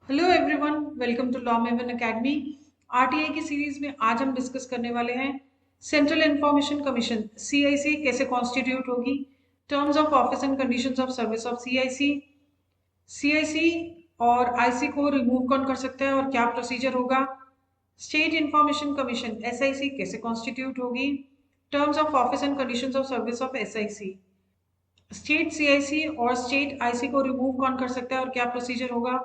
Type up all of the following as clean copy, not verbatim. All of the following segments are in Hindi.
Hello everyone, welcome to law मेवन एकेडमी। आरटीआई की सीरीज में आज हम डिस्कस करने वाले हैं सेंट्रल इंफॉर्मेशन कमीशन सीआईसी कैसे कॉन्स्टिट्यूट होगी, terms of office and conditions of service of CIC, CIC और आईसी को रिमूव कौन कर सकता है और क्या प्रोसीजर होगा, स्टेट इंफॉर्मेशन कमीशन एसआईसी कैसे कॉन्स्टिट्यूट होगी, terms of office and conditions of service of SIC, state CIC और स्टेट आईसी को रिमूव कौन कर सकता है और क्या प्रोसीजर होगा,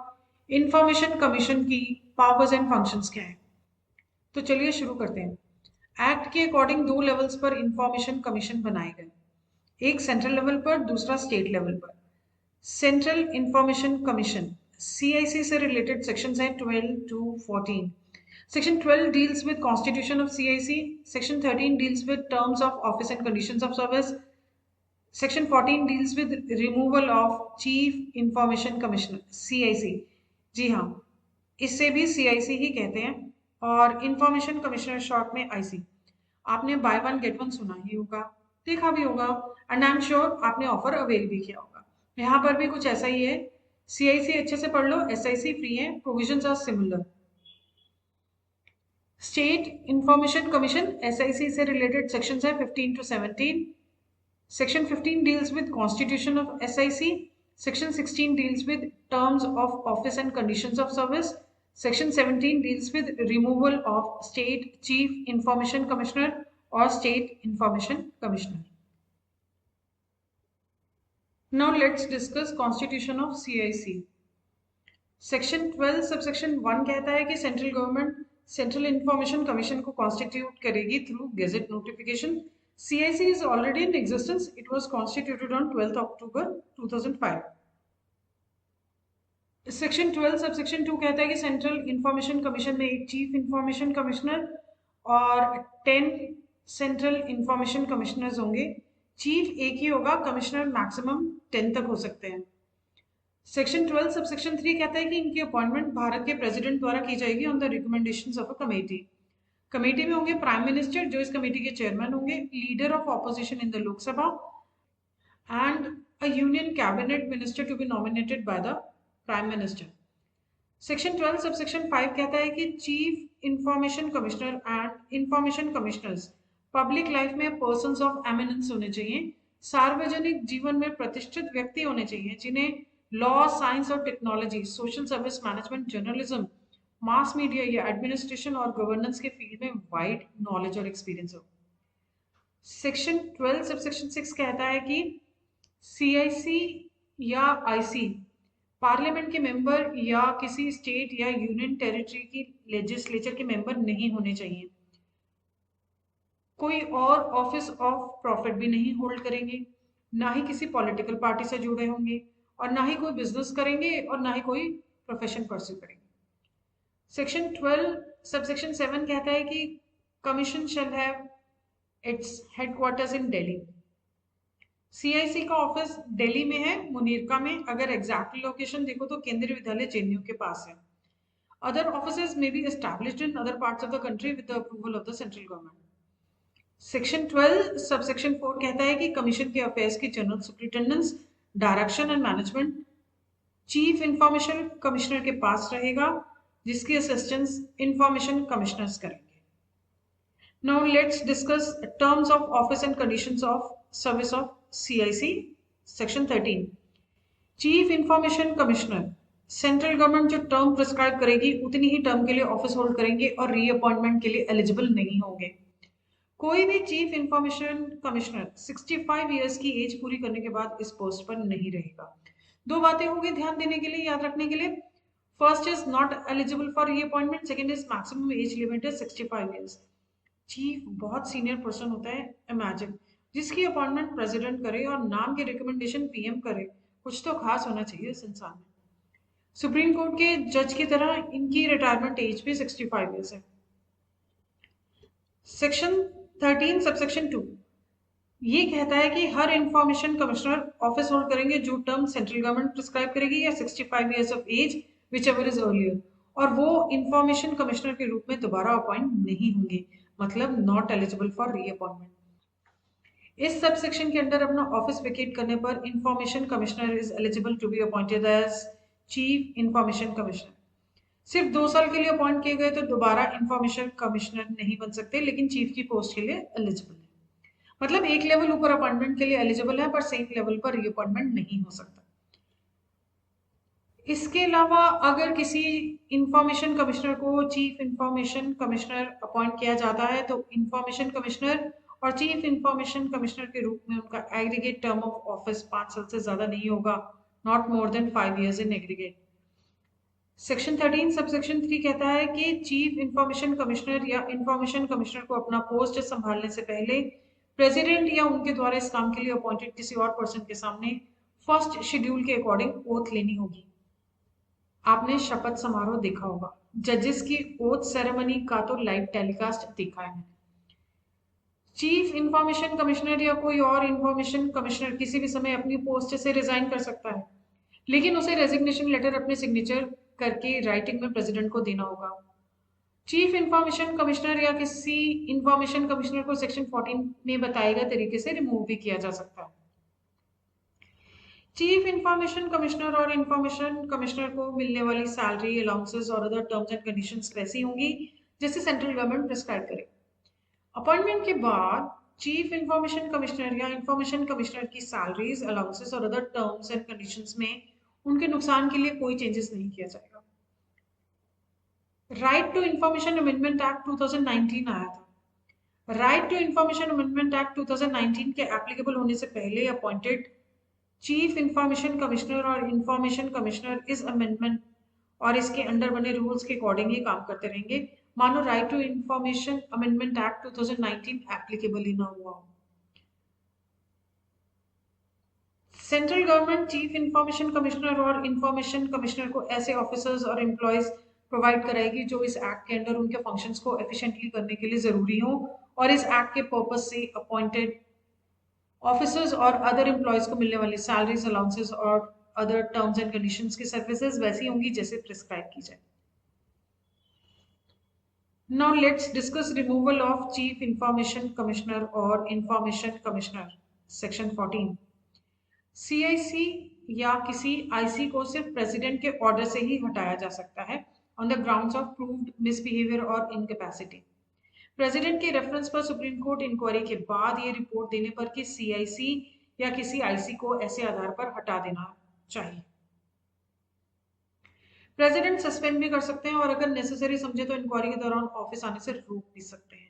इंफॉर्मेशन कमीशन की पावर्स एंड फंक्शंस क्या है। तो चलिए शुरू करते हैं। एक्ट के अकॉर्डिंग दो लेवल्स पर इंफॉर्मेशन कमीशन बनाए गए, एक सेंट्रल लेवल पर, दूसरा स्टेट लेवल पर। सेंट्रल इंफॉर्मेशन कमीशन सीआईसी से रिलेटेड सेक्शंस हैं 12 to 14। Section 12 deals with constitution of CIC, section 13 deals with terms of office and conditions of service, section 14 deals with removal of chief information commissioner CIC. जी हाँ, इससे भी सीआईसी ही कहते हैं, और इंफॉर्मेशन कमिश्नर शॉर्ट में आईसी। आपने बाय वन गेट वन सुना ही होगा, देखा भी होगा, एंड आई एम श्योर आपने ऑफर अवेल भी किया होगा। यहाँ पर भी कुछ ऐसा ही है। सीआईसी अच्छे से पढ़ लो, एसआईसी फ्री है, provisions are similar. State information commission SIC से रिलेटेड सेक्शंस है 15 to 17। Section 15 deals with constitution of SIC. Section 16 deals with terms of office and conditions of service. Section 17 deals with removal of state chief information commissioner or state information commissioner. Now let's discuss constitution of CIC. Section 12 subsection 1 कहता है कि central government central information commission को कॉन्स्टिट्यूट करेगी through gazette notification. CIC is already in existence. It was constituted on 12th October 2005. Section 12 subsection 2 कहता है कि सेंट्रल इंफॉर्मेशन कमीशन में एक चीफ इंफॉर्मेशन कमिश्नर और 10 सेंट्रल इंफॉर्मेशन कमिश्नर्स होंगे। चीफ एक ही होगा, कमिश्नर मैक्सिमम 10 तक हो सकते हैं। सेक्शन 12 सबसेक्शन 3 कहता है कि इनकी अपॉइंटमेंट भारत के प्रेसिडेंट द्वारा की जाएगी on the recommendations of a committee. Committee में होंगे प्राइम मिनिस्टर, जो इस कमेटी के चेयरमैन होंगे, leader of opposition in the Lok Sabha, and a union cabinet minister to be nominated by the prime minister. Section 12 subsection 5 कहता है कि chief information commissioner and information commissioners public life में पर्सन्स ऑफ एमिनेंस होने चाहिए, सार्वजनिक जीवन में प्रतिष्ठित व्यक्ति होने चाहिए जिन्हें लॉ, साइंस और technology, social service management, journalism, mass media या एडमिनिस्ट्रेशन और गवर्नेंस के फील्ड में वाइड नॉलेज और एक्सपीरियंस हो। सेक्शन 12 सबसेक्शन 6 कहता है कि सीआईसी या आईसी पार्लियामेंट के मेंबर या किसी स्टेट या यूनियन टेरिटरी की लेजिस्लेचर के मेंबर नहीं होने चाहिए, कोई और ऑफिस ऑफ प्रॉफिट भी नहीं होल्ड करेंगे, ना ही किसी पॉलिटिकल पार्टी से जुड़े होंगे, और ना ही कोई बिजनेस करेंगे, और ना ही कोई प्रोफेशन परस्यू करेंगे। सेक्शन 12 सबसेक्शन 7 कहता है कि commission shall have it's headquarters in Delhi. CIC का ऑफिस दिल्ली में है, मुनीरका में। अगर एग्जैक्ट लोकेशन देखो तो केंद्रीय विद्यालय जेएनयू के पास है। Other offices may be established in other parts of the country with the approval of the central government. Section 12 subsection 4 कहता है कि कमीशन के अफेयर्स की general superintendence, direction and management chief information commissioner के पास रहेगा, जिसकी असिस्टेंस इंफॉर्मेशन कमिश्नर्स करेंगे। Now let's discuss terms of office and conditions of service of CIC. Section 13. Chief information commissioner central government जो टर्म प्रिस्क्राइब करेगी उतनी ही टर्म के लिए ऑफिस होल्ड करेंगे और रीअपॉइंटमेंट के लिए एलिजिबल नहीं होंगे। कोई भी चीफ इंफॉर्मेशन कमिश्नर 65 ईयर्स की एज पूरी करने के बाद इस पोस्ट पर नहीं रहेगा। दो बातें होंगी ध्यान देने के लिए, याद रखने के लिए। First is not eligible for reappointment, second is maximum age limit is 65 years. Chief बहुत सीनियर पर्सन होता है, इमेजिन, जिसकी अपॉइंटमेंट प्रेसिडेंट करे और नाम के रिकमेंडेशन पीएम करे। कुछ तो खास होना चाहिए इस इंसान में। सुप्रीम कोर्ट के जज की तरह इनकी रिटायरमेंट एज भी 65 ईयर्स है। सेक्शन 13 सबसेक्शन 2 ये कहता है कि हर इंफॉर्मेशन कमिश्नर ऑफिस होल्ड करेंगे जो टर्म सेंट्रल गवर्नमेंट प्रिस्क्राइब करेगी या 65 years of age whichever is earlier, और वो इंफॉर्मेशन कमिश्नर के रूप में दोबारा अपॉइंट नहीं होंगे, मतलब नॉट एलिजिबल फॉर रीअपॉइंटमेंट। इस सबसेक्शन के अंदर अपना ऑफिस वेकेट करने पर information commissioner is eligible to be appointed as chief information commissioner. सिर्फ 2 साल के लिए अपॉइंट किए गए तो दोबारा इंफॉर्मेशन कमिश्नर नहीं बन सकते, लेकिन चीफ की पोस्ट के लिए एलिजिबल है। मतलब एक लेवल ऊपर अपॉइंटमेंट के लिए एलिजिबल है, पर सेम लेवल पर रीअपॉइंटमेंट नहीं हो सकता। इसके अलावा अगर किसी इंफॉर्मेशन कमिश्नर को चीफ इंफॉर्मेशन कमिश्नर अपॉइंट किया जाता है तो इंफॉर्मेशन कमिश्नर और चीफ इंफॉर्मेशन कमिश्नर के रूप में उनका एग्रीगेट टर्म ऑफ ऑफिस 5 साल से ज्यादा नहीं होगा, not more than 5 years in aggregate. Section 13 subsection 3 कहता है कि चीफ इंफॉर्मेशन कमिश्नर या इंफॉर्मेशन कमिश्नर को अपना पोस्ट संभालने से पहले प्रेसिडेंट या उनके द्वारा इस काम के लिए अपॉइंटेड किसी और पर्सन के सामने फर्स्ट शेड्यूल के अकॉर्डिंग ओथ लेनी होगी। आपने शपथ समारोह देखा होगा, जजेस की ओथ सेरेमनी का तो लाइव टेलीकास्ट देखा है। चीफ इंफॉर्मेशन कमिश्नर या कोई और इंफॉर्मेशन कमिश्नर किसी भी समय अपनी पोस्ट से रिजाइन कर सकता है, लेकिन उसे रेजिग्नेशन लेटर अपने सिग्नेचर करके राइटिंग में प्रेसिडेंट को देना होगा। चीफ इंफॉर्मेशन कमिश्नर या किसी इंफॉर्मेशन कमिश्नर को सेक्शन 14 में बताए गए तरीके से रिमूव भी किया जा सकता है। चीफ इंफॉर्मेशन कमिश्नर और इंफॉर्मेशन कमिश्नर को मिलने वाली सैलरी, अलाउंसेस और अदर टर्म्स एंड कंडीशंस वैसी होंगी जैसे सेंट्रल गवर्नमेंट प्रिस्क्राइब करे। अपॉइंटमेंट के बाद चीफ इंफॉर्मेशन कमिश्नर या इंफॉर्मेशन कमिश्नर की सैलरीज, अलाउंसेस और अदर टर्म्स एंड कंडीशंस में उनके नुकसान के लिए कोई चेंजेस नहीं किया जाएगा। Right to information amendment act 2019 आया था। Right to information amendment act 2019 के एप्लीकेबल होने से पहले अपॉइंटेड चीफ इंफॉर्मेशन कमिश्नर और इंफॉर्मेशन कमिश्नर इस अमेंडमेंट और इसके अंडर बने रूल्स के अकॉर्डिंग ही काम करते रहेंगे, मानो right to information amendment act 2019 applicable ही ना हुआ हो। Central government chief information commissioner और इंफॉर्मेशन कमिश्नर को ऐसे ऑफिसर्स और एम्प्लॉयज प्रोवाइड कराएगी जो इस एक्ट के अंडर उनके फंक्शंस को एफिशिएंटली करने के लिए जरूरी हो और इस एक्ट के पर्पस से अपॉइंटेड ऑफिसर्स और अदर एम्प्लॉयज को मिलने वाली सैलरीज, अलाउंसेस और अदर टर्म्स एंड कंडीशंस की सर्विसेज वैसी होंगी जैसे प्रिस्क्राइब की जाए। Now let's discuss removal of chief information commissioner और इंफॉर्मेशन कमिश्नर। सेक्शन 14। सीआईसी या किसी आईसी को सिर्फ प्रेसिडेंट के ऑर्डर से ही हटाया जा सकता है on the grounds of proved misbehaviour और इनकैपेसिटी। प्रेसिडेंट के रेफरेंस पर सुप्रीम कोर्ट इंक्वायरी के बाद ये रिपोर्ट देने पर कि सीआईसी या किसी आईसी को ऐसे आधार पर हटा देना चाहिए। प्रेसिडेंट सस्पेंड भी कर सकते हैं और अगर नेसेसरी समझे तो इंक्वायरी के दौरान ऑफिस आने से रोक भी सकते हैं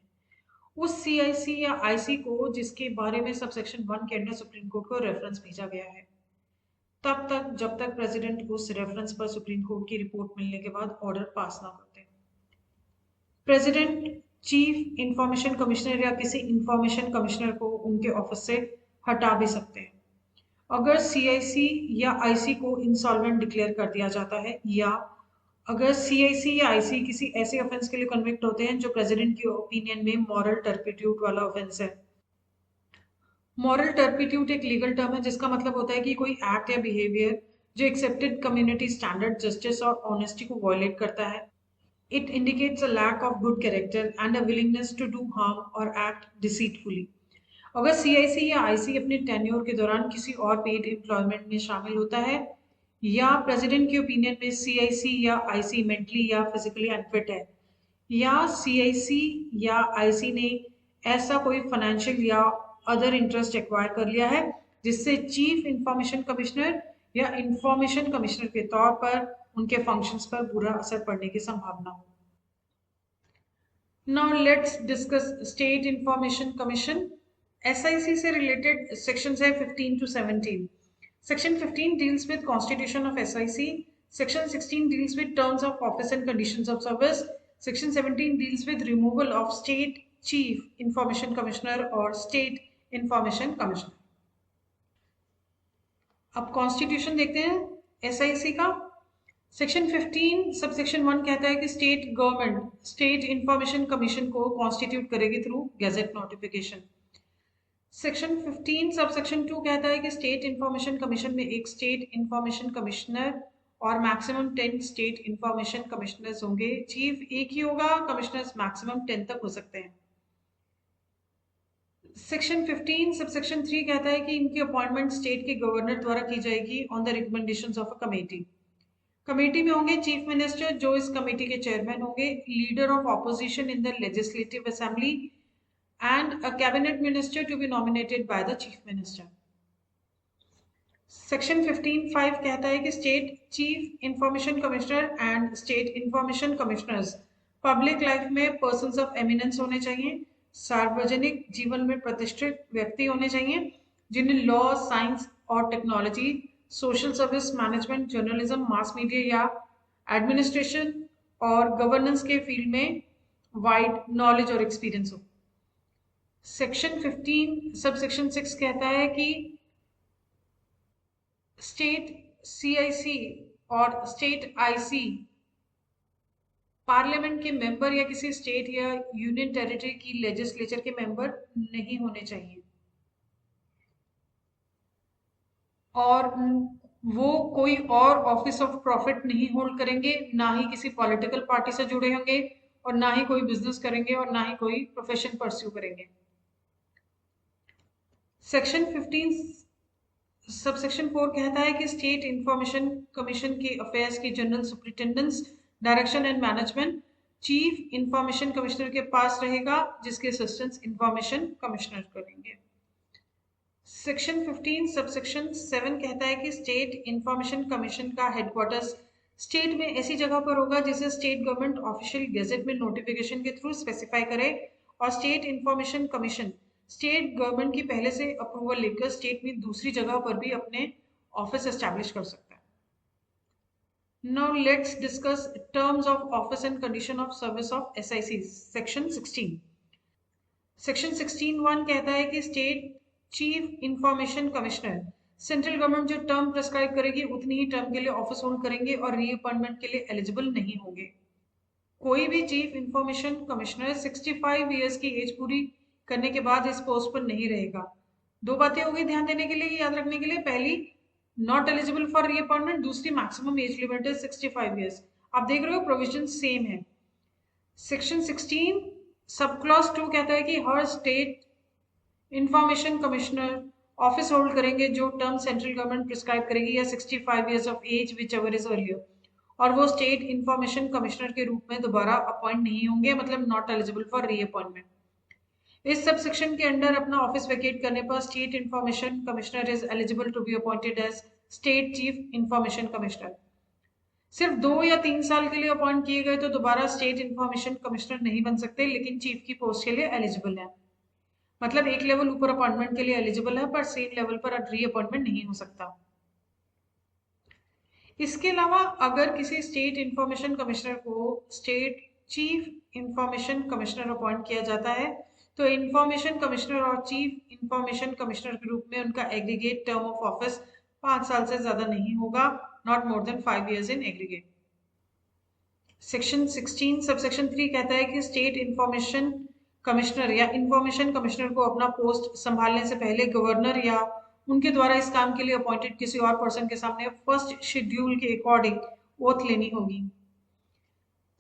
उस सीआईसी या आईसी को जिसके बारे में सबसेक्शन 1 के अंडर सुप्रीम कोर्ट को रेफरेंस भेजा गया है, तब तक जब तक प्रेसिडेंट उस रेफरेंस पर सुप्रीम कोर्ट की रिपोर्ट मिलने के बाद ऑर्डर पास ना करते। प्रेसिडेंट चीफ इंफॉर्मेशन कमिश्नर या किसी इंफॉर्मेशन कमिश्नर को उनके ऑफिस से हटा भी सकते हैं अगर सीआईसी या आईसी को इंसॉल्वेंट डिक्लेयर कर दिया जाता है या अगर सीआईसी या आईसी किसी ऐसे ऑफेंस के लिए कन्विक्ट होते हैं जो प्रेसिडेंट की ओपिनियन में मॉरल टर्पिट्यूड वाला ऑफेंस है। मॉरल टर्पिट्यूड एक लीगल टर्म है जिसका मतलब होता है कि कोई एक्ट या बिहेवियर जो एक्सेप्टेड कम्युनिटी स्टैंडर्ड, जस्टिस और ऑनेस्टी को वायलेट करता है। It indicates a lack of good character and a willingness to do harm or act deceitfully. अगर सीआईसी या आईसी अपने टेन्योर के दौरान किसी और पेड एम्प्लॉयमेंट में शामिल होता है या प्रेसिडेंट के ओपिनियन में सीआईसी या आईसी मेंटली या फिजिकली अनफिट है या सीआईसी या आईसी ने ऐसा कोई फाइनेंशियल या अदर इंटरेस्ट एक्वायर कर लिया है जिससे चीफ इंफॉर्मेशन कमिश्नर या इंफॉर्मेशन कमिश्नर के तौर पर उनके फंक्शंस पर बुरा असर पड़ने की संभावना हो। Now let's discuss state information commission. SIC से रिलेटेड सेक्शंस है 15 to 17। Section 15 deals with constitution of SIC. Section 16 deals with terms of office and conditions of service. Section 17 deals with removal of state chief information commissioner और स्टेट इंफॉर्मेशन कमिश्नर। अब कॉन्स्टिट्यूशन देखते हैं एसआईसी का। सेक्शन 15 सबसेक्शन 1 कहता है कि state government state information commission को कॉन्स्टिट्यूट करेगी through gadget notification. Section 15 subsection 2 कहता है कि स्टेट इंफॉर्मेशन कमीशन में एक स्टेट इंफॉर्मेशन कमिश्नर और मैक्सिमम 10 स्टेट इंफॉर्मेशन कमिश्नर्स होंगे। चीफ एक ही होगा, कमिश्नर्स मैक्सिमम 10 तक हो सकते हैं। सेक्शन 15 सबसेक्शन 3 कहता है कि इनकी अपॉइंटमेंट स्टेट के गवर्नर द्वारा की जाएगी on the recommendations of a committee. Committee में होंगे चीफ मिनिस्टर, जो इस कमेटी के चेयरमैन होंगे, leader of opposition in the legislative assembly and a cabinet minister to be nominated by the chief minister. Section 15(5) कहता है कि state chief information commissioner and state information commissioners public life में पर्सन्स ऑफ एमिनेंस होने चाहिए, सार्वजनिक जीवन में प्रतिष्ठित व्यक्ति होने चाहिए जिन्हें लॉ, साइंस और technology, social service, management, journalism, mass media या एडमिनिस्ट्रेशन और गवर्नेंस के फील्ड में वाइड नॉलेज और एक्सपीरियंस हो। सेक्शन 15 सब सेक्शन 6 कहता है कि स्टेट CIC और स्टेट IC पार्लियामेंट के मेंबर या किसी स्टेट या यूनियन टेरिटरी की लेजिस्लेचर के मेंबर नहीं होने चाहिए, और वो कोई और ऑफिस ऑफ प्रॉफिट नहीं होल्ड करेंगे, ना ही किसी पॉलिटिकल पार्टी से जुड़े होंगे, और ना ही कोई बिजनेस करेंगे, और ना ही कोई प्रोफेशन परस्यू करेंगे। सेक्शन 15 सबसेक्शन 4 कहता है कि स्टेट इंफॉर्मेशन कमीशन के अफेयर्स की general superintendence, direction and management chief information commissioner के पास रहेगा, जिसके असिस्टेंस इंफॉर्मेशन कमिश्नर करेंगे। सेक्शन 15 सबसेक्शन 7 कहता है कि स्टेट इंफॉर्मेशन कमीशन का हेडक्वार्टर्स स्टेट में ऐसी जगह पर होगा जिसे स्टेट गवर्नमेंट ऑफिशियल गेजेट में नोटिफिकेशन के थ्रू स्पेसिफाई करे, और state information commission state government की पहले से अप्रूवल लेकर स्टेट में दूसरी जगह पर भी अपने ऑफिस एस्टैब्लिश कर सकता है। Now let's discuss terms of office and condition of service of SIC। Section 16 16(1) कहता है कि state chief information commissioner central government जो टर्म प्रेस्क्राइब करेगी उतनी ही टर्म के लिए ऑफिस होल्ड करेंगे और रीअपॉइंटमेंट के लिए एलिजिबल नहीं होंगे। कोई भी चीफ इंफॉर्मेशन कमिश्नर 65 ईयर्स की एज पूरी करने के बाद इस पोस्ट पर नहीं रहेगा। दो बातें हो गई ध्यान देने के लिए, याद रखने के लिए। पहली, नॉट एलिजिबल फॉर रीअपॉइंटमेंट, दूसरी मैक्सिमम एज लिमिट है 65 ईयर्स। आप देख रहे हो प्रोविजन सेम है। सेक्शन 16 सब क्लॉज 2 कहता है कि हर state information commissioner office hold करेंगे जो टर्म सेंट्रल गवर्नमेंट प्रिस्क्राइब करेगी या 65 years of age whichever is earlier, और वो स्टेट इंफॉर्मेशन कमिश्नर के रूप में दोबारा अपॉइंट नहीं होंगे, मतलब नॉट एलिजिबल फॉर रीअपॉइंटमेंट। इस सब सेक्शन के अंडर अपना ऑफिस वेकेट करने पर state information commissioner is eligible to be appointed as state chief information commissioner. सिर्फ 2 या 3 साल के लिए अपॉइंट किए गए तो दोबारा स्टेट इंफॉर्मेशन कमिश्नर नहीं बन सकते, लेकिन चीफ की पोस्ट के लिए एलिजिबल है। मतलब एक लेवल ऊपर अपॉइंटमेंट के लिए एलिजिबल है, पर सेम लेवल पर रीअपॉइंटमेंट नहीं हो सकता। इसके अलावा अगर किसी स्टेट इंफॉर्मेशन कमिश्नर को state chief information commissioner appoint किया जाता है तो इंफॉर्मेशन कमिश्नर और चीफ इंफॉर्मेशन कमिश्नर के रूप में उनका एग्रीगेट टर्म ऑफ ऑफिस 5 साल से ज्यादा नहीं होगा, not more than 5 years in aggregate. Section 16 subsection 3 कहता है कि स्टेट इंफॉर्मेशन कमिश्नर या इंफॉर्मेशन कमिश्नर को अपना पोस्ट संभालने से पहले गवर्नर या उनके द्वारा इस काम के लिए अपॉइंटेड किसी और पर्सन के सामने फर्स्ट शेड्यूल के अकॉर्डिंग ओथ लेनी होगी।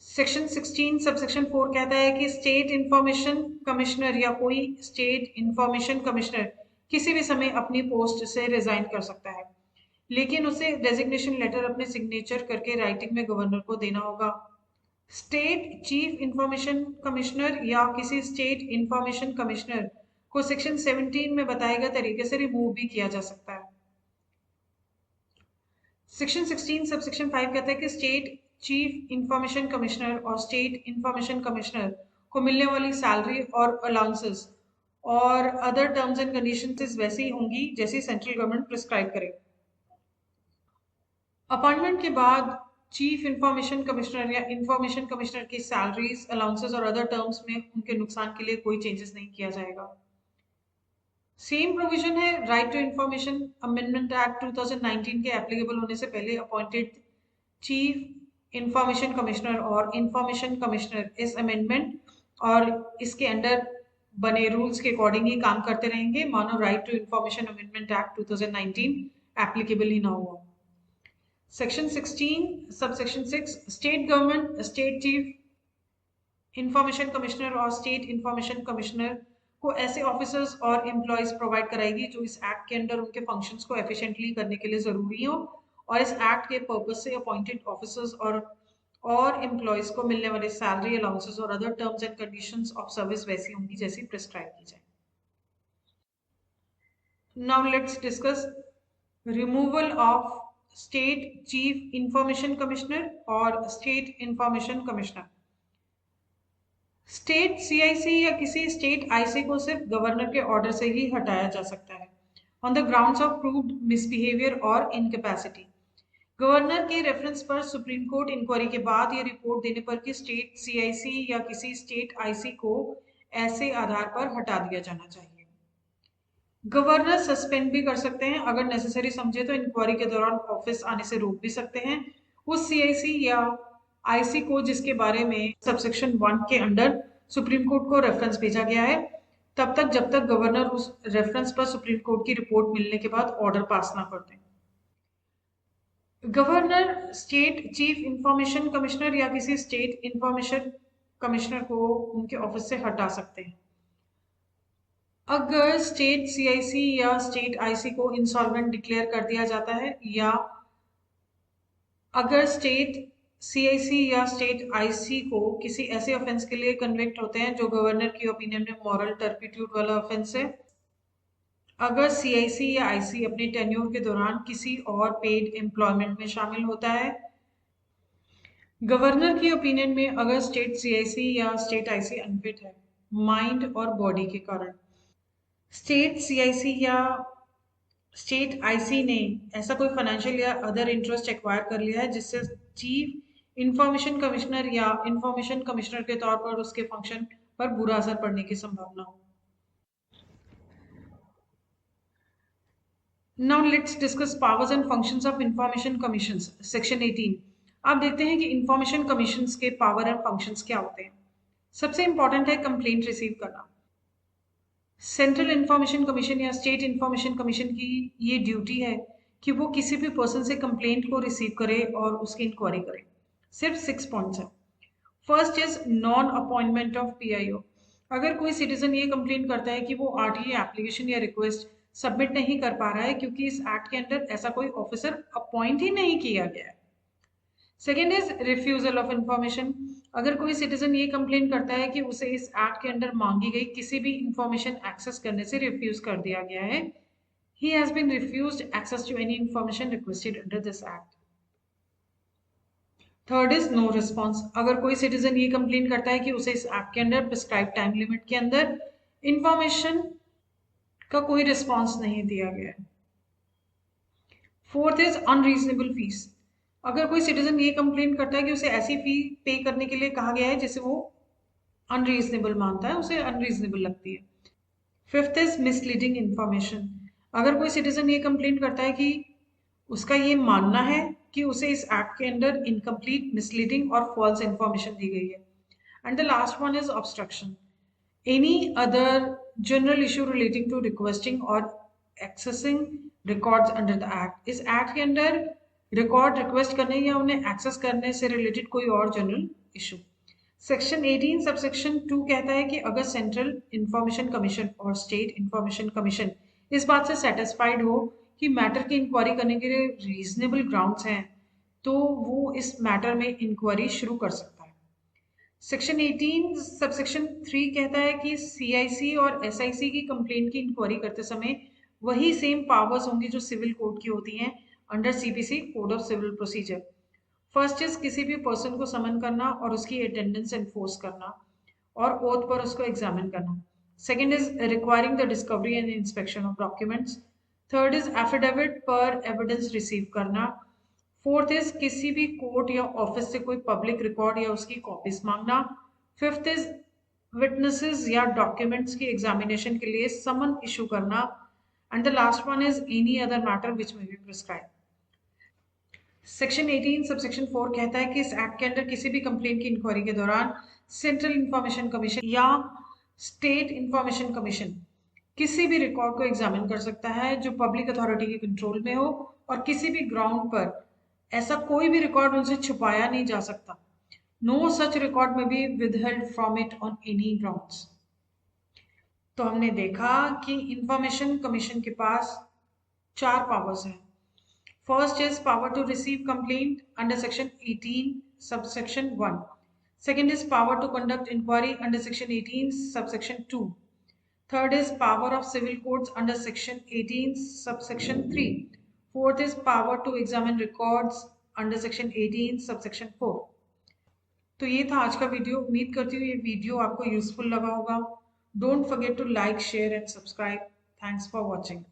सेक्शन 16 सबसेक्शन 4 कहता है कि स्टेट इंफॉर्मेशन कमिश्नर या कोई स्टेट इंफॉर्मेशन कमिश्नर किसी भी समय अपनी पोस्ट से रिजाइन कर सकता है, लेकिन उसे रेजिग्नेशन लेटर अपने सिग्नेचर करके राइटिंग में गवर्नर को देना होगा। स्टेट चीफ इंफॉर्मेशन कमिश्नर या किसी स्टेट इंफॉर्मेशन कमिश्नर को सेक्शन 17 में बताए गए तरीके से रिमूव भी किया जा सकता है। सेक्शन 16 सबसेक्शन 5 कहता है कि स्टेट चीफ इंफॉर्मेशन कमिश्नर और स्टेट इंफॉर्मेशन कमिश्नर को मिलने वाली सैलरी और अलाउंसेस और अदर टर्म्स एंड कंडीशंस वैसी ही होंगी जैसी सेंट्रल गवर्नमेंट प्रिस्क्राइब करे। अपॉइंटमेंट के बाद चीफ इंफॉर्मेशन कमिश्नर या इंफॉर्मेशन कमिश्नर की सैलरीज, अलाउंसेस और अदर टर्म्स में उनके नुकसान के लिए कोई चेंजेस नहीं किया जाएगा। सेम प्रोविजन है right to information amendment act 2019 के एप्लीकेबल होने से पहले अपॉइंटेड चीफ इंफॉर्मेशन कमिश्नर और इंफॉर्मेशन कमिश्नर इस अमेंडमेंट और इसके अंडर बने रूल्स के अकॉर्डिंग ही काम करते रहेंगे, मानो right to information amendment act 2019 applicable ही ना हुआ। Section 16 subsection 6 state government state chief information commissioner और स्टेट इंफॉर्मेशन कमिश्नर को ऐसे ऑफिसर्स और एम्प्लॉयज प्रोवाइड कराएगी जो इस एक्ट के अंडर उनके फंक्शंस को एफिशिएंटली करने के लिए जरूरी हो और इस एक्ट के पर्पस से अपॉइंटेड ऑफिसर्स और एम्प्लॉयज को मिलने वाले सैलरी अलाउंसेस और other terms and conditions of service वैसी होंगी जैसी प्रिस्क्राइब की जाए। Now let's discuss removal of state chief information commissioner और state information commissioner. State CIC या किसी स्टेट आईसी को सिर्फ गवर्नर के ऑर्डर से ही हटाया जा सकता है on the grounds of proved misbehaviour और इनकैपेसिटी। गवर्नर के रेफरेंस पर सुप्रीम कोर्ट इंक्वायरी के बाद ये रिपोर्ट देने पर कि स्टेट सीआईसी या किसी स्टेट आईसी को ऐसे आधार पर हटा दिया जाना चाहिए। गवर्नर सस्पेंड भी कर सकते हैं, अगर नेसेसरी समझे तो इंक्वायरी के दौरान ऑफिस आने से रोक भी सकते हैं उस सीआईसी या आईसी को जिसके बारे में सबसेक्शन 1 के अंडर सुप्रीम कोर्ट को रेफरेंस भेजा गया है, तब तक जब तक गवर्नर उस रेफरेंस पर सुप्रीम कोर्ट की रिपोर्ट मिलने के बाद ऑर्डर पास ना कर दें। Governor state chief information commissioner या किसी स्टेट इंफॉर्मेशन कमिश्नर को उनके ऑफिस से हटा सकते हैं अगर स्टेट सीआईसी या स्टेट आईसी को इंसॉल्वेंट डिक्लेयर कर दिया जाता है या अगर स्टेट सीआईसी या स्टेट आईसी को किसी ऐसे ऑफेंस के लिए कन्विक्ट होते हैं जो गवर्नर की ओपिनियन में मॉरल टर्पिट्यूड वाला ऑफेंस है, अगर सीआईसी या आईसी अपने टेन्योर के दौरान किसी और पेड एम्प्लॉयमेंट में शामिल होता है, गवर्नर की ओपिनियन में अगर स्टेट सीआईसी या स्टेट आईसी अनफिट है माइंड और बॉडी के कारण, स्टेट सीआईसी या स्टेट आईसी ने ऐसा कोई फाइनेंशियल या अदर इंटरेस्ट एक्वायर कर लिया है जिससे चीफ इंफॉर्मेशन कमिश्नर या इंफॉर्मेशन कमिश्नर के तौर पर उसके फंक्शन पर बुरा असर पड़ने की संभावना हो। Now let's discuss powers and functions of information commissions, section 18। आप देखते हैं कि इंफॉर्मेशन कमिशंस के पावर एंड फंक्शंस क्या होते हैं। सबसे इंपॉर्टेंट है कंप्लेंट रिसीव करना। सेंट्रल इंफॉर्मेशन कमीशन या स्टेट इंफॉर्मेशन कमीशन की ये ड्यूटी है कि वो किसी भी पर्सन से कंप्लेंट को रिसीव करे और उसकी इंक्वायरी करे। सिर्फ 6 पॉइंट्स है। First is non appointment of PIO. अगर कोई सिटीजन ये कंप्लेंट करता है कि वो आरटीए एप्लीकेशन या रिक्वेस्ट सबमिट नहीं कर पा रहा है क्योंकि इस एक्ट के अंदर ऐसा कोई ऑफिसर अपॉइंट ही नहीं किया गया है। Second is refusal of information. अगर कोई सिटीजन ये कंप्लेन करता है कि उसे इस एक्ट के अंडर मांगी गई किसी भी इंफॉर्मेशन एक्सेस करने से रिफ्यूज कर दिया गया है, he has been refused access to any information requested under this act. Third is no response. अगर कोई सिटीजन ये कंप्लेन करता है कि उसे इस एक्ट के अंदर प्रिस्क्राइब टाइम लिमिट के अंदर इंफॉर्मेशन का कोई रिस्पॉन्स नहीं दिया गया है। Fourth is unreasonable fees. अगर कोई सिटीजन ये कंप्लेन करता है कि उसे ऐसी फी पे करने के लिए कहा गया है जिसे वो अनरीजनेबल मानता है, उसे अनरीजनेबल लगती है। Fifth is misleading information. अगर कोई सिटीजन ये कंप्लेन करता है कि उसका ये मानना है कि उसे इस एक्ट के अंदर इनकम्प्लीट, मिसलीडिंग और फॉल्स इंफॉर्मेशन दी गई है। And the last one is obstruction. Any other general issue relating to requesting और accessing records under the act. इस एक्ट के अंदर रिकॉर्ड रिक्वेस्ट करने या उन्हें एक्सेस करने से रिलेटेड कोई और जनरल इशू। सेक्शन 18 सबसेक्शन 2 कहता है कि अगर सेंट्रल इंफॉर्मेशन कमीशन और स्टेट इंफॉर्मेशन कमीशन इस बात से सेटिस्फाइड हो कि मैटर की इंक्वायरी करने के लिए रीजनेबल ग्राउंड्स हैं तो वो इस मैटर में इंक्वायरी शुरू कर सकता है। सेक्शन 18 सबसेक्शन 3 कहता है कि सीआईसी और एसआईसी की कंप्लेंट की इंक्वायरी करते समय वही सेम पावर्स होंगी जो सिविल कोर्ट की होती हैं under CPC code of civil procedure. First is किसी भी पर्सन को समन करना और उसकी अटेंडेंस एनफोर्स करना और ओथ पर उसको एग्जामिन करना। Second is requiring the discovery and inspection of documents. Third is affidavit पर एविडेंस रिसीव करना। फोर्थ इज किसी भी कोर्ट या ऑफिस से कोई पब्लिक रिकॉर्ड या उसकी कॉपीज मांगना। फिफ्थ इज विटनेसेस या डॉक्यूमेंट्स की एग्जामिनेशन के लिए समन इशू करना। And the last one is any other matter which may be prescribe. Section 18 subsection 4 कहता है कि इस एक्ट के अंदर किसी भी कंप्लेंट की इंक्वायरी के दौरान सेंट्रल इंफॉर्मेशन कमीशन या स्टेट इंफॉर्मेशन कमीशन किसी भी रिकॉर्ड को एग्जामिन कर सकता है जो पब्लिक अथॉरिटी के कंट्रोल में हो और किसी भी ग्राउंड पर ऐसा कोई भी रिकॉर्ड उनसे छुपाया नहीं जा सकता। No such record may be withheld from it on any grounds. तो हमने देखा कि इंफॉर्मेशन कमीशन के पास 4 पावर्स हैं। First is power to receive complaint under section 18 subsection 1. Second is power to conduct inquiry under section 18 subsection 2. Third is power of civil courts under section 18 subsection 3. Fourth is power to examine records under section 18 subsection 4. तो ये था आज का वीडियो। उम्मीद करती हूँ ये वीडियो आपको यूजफुल लगा होगा। Don't forget to like, share and subscribe. Thanks for watching.